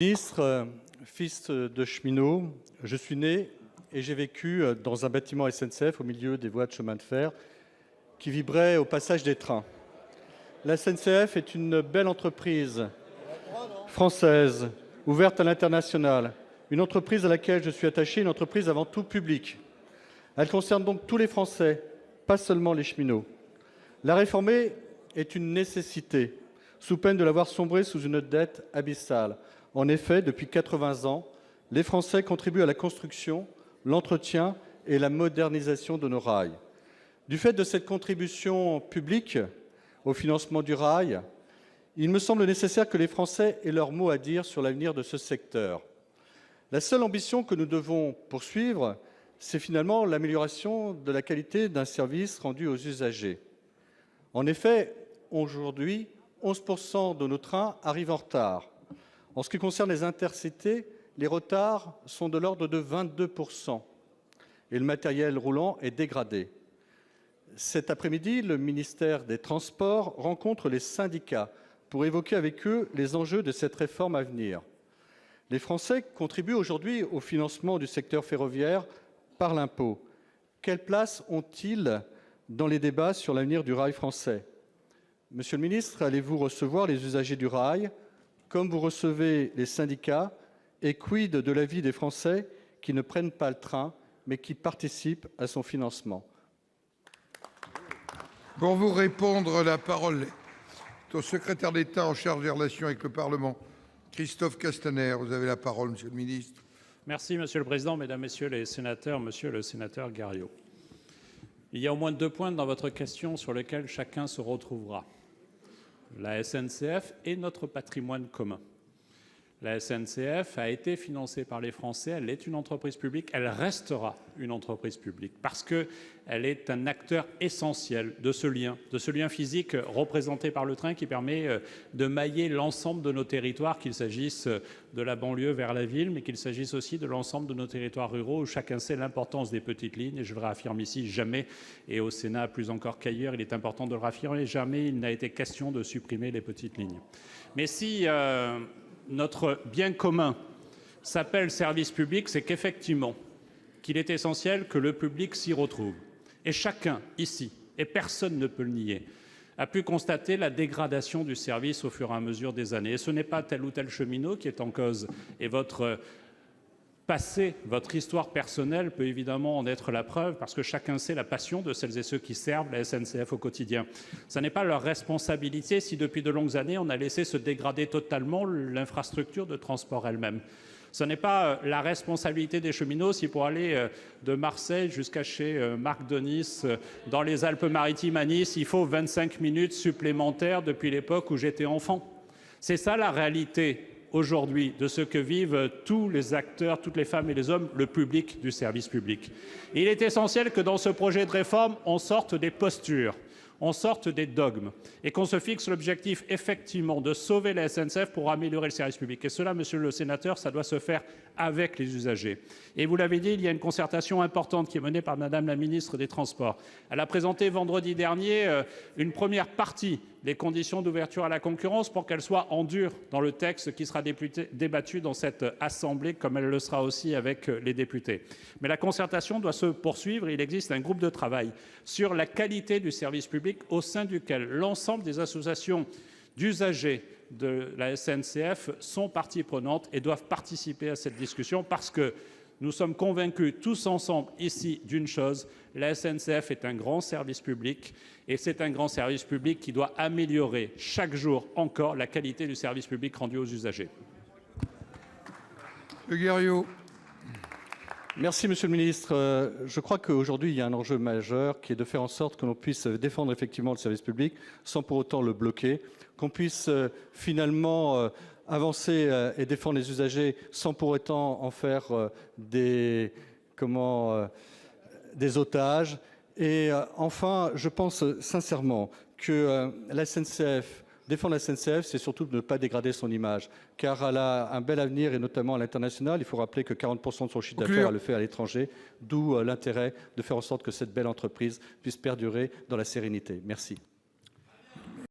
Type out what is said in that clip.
Ministre, fils de cheminot, je suis né et j'ai vécu dans un bâtiment SNCF au milieu des voies de chemin de fer qui vibraient au passage des trains. La SNCF est une belle entreprise française, ouverte à l'international, une entreprise à laquelle je suis attaché, une entreprise avant tout publique. Elle concerne donc tous les Français, pas seulement les cheminots. La réformer est une nécessité, sous peine de la voir sombrer sous une dette abyssale. En effet, depuis 80 ans, les Français contribuent à la construction, l'entretien et la modernisation de nos rails. Du fait de cette contribution publique au financement du rail, il me semble nécessaire que les Français aient leur mot à dire sur l'avenir de ce secteur. La seule ambition que nous devons poursuivre, c'est finalement l'amélioration de la qualité d'un service rendu aux usagers. En effet, aujourd'hui, 11% de nos trains arrivent en retard. En ce qui concerne les intercités, les retards sont de l'ordre de 22% et le matériel roulant est dégradé. Cet après-midi, le ministère des Transports rencontre les syndicats pour évoquer avec eux les enjeux de cette réforme à venir. Les Français contribuent aujourd'hui au financement du secteur ferroviaire par l'impôt. Quelle place ont-ils dans les débats sur l'avenir du rail français? Monsieur le ministre, allez-vous recevoir les usagers du rail comme vous recevez les syndicats, et quid de l'avis des Français qui ne prennent pas le train, mais qui participent à son financement? Pour vous répondre, la parole est au secrétaire d'État en charge des relations avec le Parlement, Christophe Castaner. Vous avez la parole, monsieur le ministre. Merci, Monsieur le Président, Mesdames, Messieurs les sénateurs, Monsieur le sénateur Gariot. Il y a au moins 2 points dans votre question sur lesquels chacun se retrouvera. La SNCF est notre patrimoine commun. La SNCF a été financée par les Français, elle est une entreprise publique, elle restera une entreprise publique parce qu'elle est un acteur essentiel de ce lien physique représenté par le train qui permet de mailler l'ensemble de nos territoires, qu'il s'agisse de la banlieue vers la ville, mais qu'il s'agisse aussi de l'ensemble de nos territoires ruraux où chacun sait l'importance des petites lignes. Et je le réaffirme ici, jamais, et au Sénat plus encore qu'ailleurs, il est important de le réaffirmer, jamais il n'a été question de supprimer les petites lignes. Mais si notre bien commun s'appelle service public, c'est qu'effectivement, qu'il est essentiel que le public s'y retrouve. Et chacun ici, et personne ne peut le nier, a pu constater la dégradation du service au fur et à mesure des années. Et ce n'est pas tel ou tel cheminot qui est en cause. Et votre passé, votre histoire personnelle peut évidemment en être la preuve, parce que chacun sait la passion de celles et ceux qui servent la SNCF au quotidien. Ce n'est pas leur responsabilité si depuis de longues années on a laissé se dégrader totalement l'infrastructure de transport elle-même. Ce n'est pas la responsabilité des cheminots si pour aller de Marseille jusqu'à chez Marc Denis dans les Alpes-Maritimes à Nice, il faut 25 minutes supplémentaires depuis l'époque où j'étais enfant. C'est ça la réalité aujourd'hui de ce que vivent tous les acteurs, toutes les femmes et les hommes, le public du service public. Et il est essentiel que dans ce projet de réforme, on sorte des postures, on sorte des dogmes et qu'on se fixe l'objectif effectivement de sauver la SNCF pour améliorer le service public. Et cela, monsieur le sénateur, ça doit se faire avec les usagers. Et vous l'avez dit, il y a une concertation importante qui est menée par Madame la ministre des Transports. Elle a présenté vendredi dernier une première partie des conditions d'ouverture à la concurrence pour qu'elles soient en dur dans le texte qui sera débattu dans cette Assemblée, comme elle le sera aussi avec les députés. Mais la concertation doit se poursuivre. Il existe un groupe de travail sur la qualité du service public au sein duquel l'ensemble des associations d'usagers de la SNCF sont partie prenante et doivent participer à cette discussion parce que nous sommes convaincus tous ensemble ici d'une chose, la SNCF est un grand service public et c'est un grand service public qui doit améliorer chaque jour encore la qualité du service public rendu aux usagers. Merci, Monsieur le ministre. Je crois qu'aujourd'hui, il y a un enjeu majeur qui est de faire en sorte que l'on puisse défendre effectivement le service public sans pour autant le bloquer, qu'on puisse finalement avancer et défendre les usagers sans pour autant en faire des otages. Et enfin, je pense sincèrement que la SNCF, défendre la SNCF, c'est surtout de ne pas dégrader son image, car elle a un bel avenir, et notamment à l'international. Il faut rappeler que 40% de son chiffre d'affaires, elle le fait à l'étranger, d'où l'intérêt de faire en sorte que cette belle entreprise puisse perdurer dans la sérénité. Merci.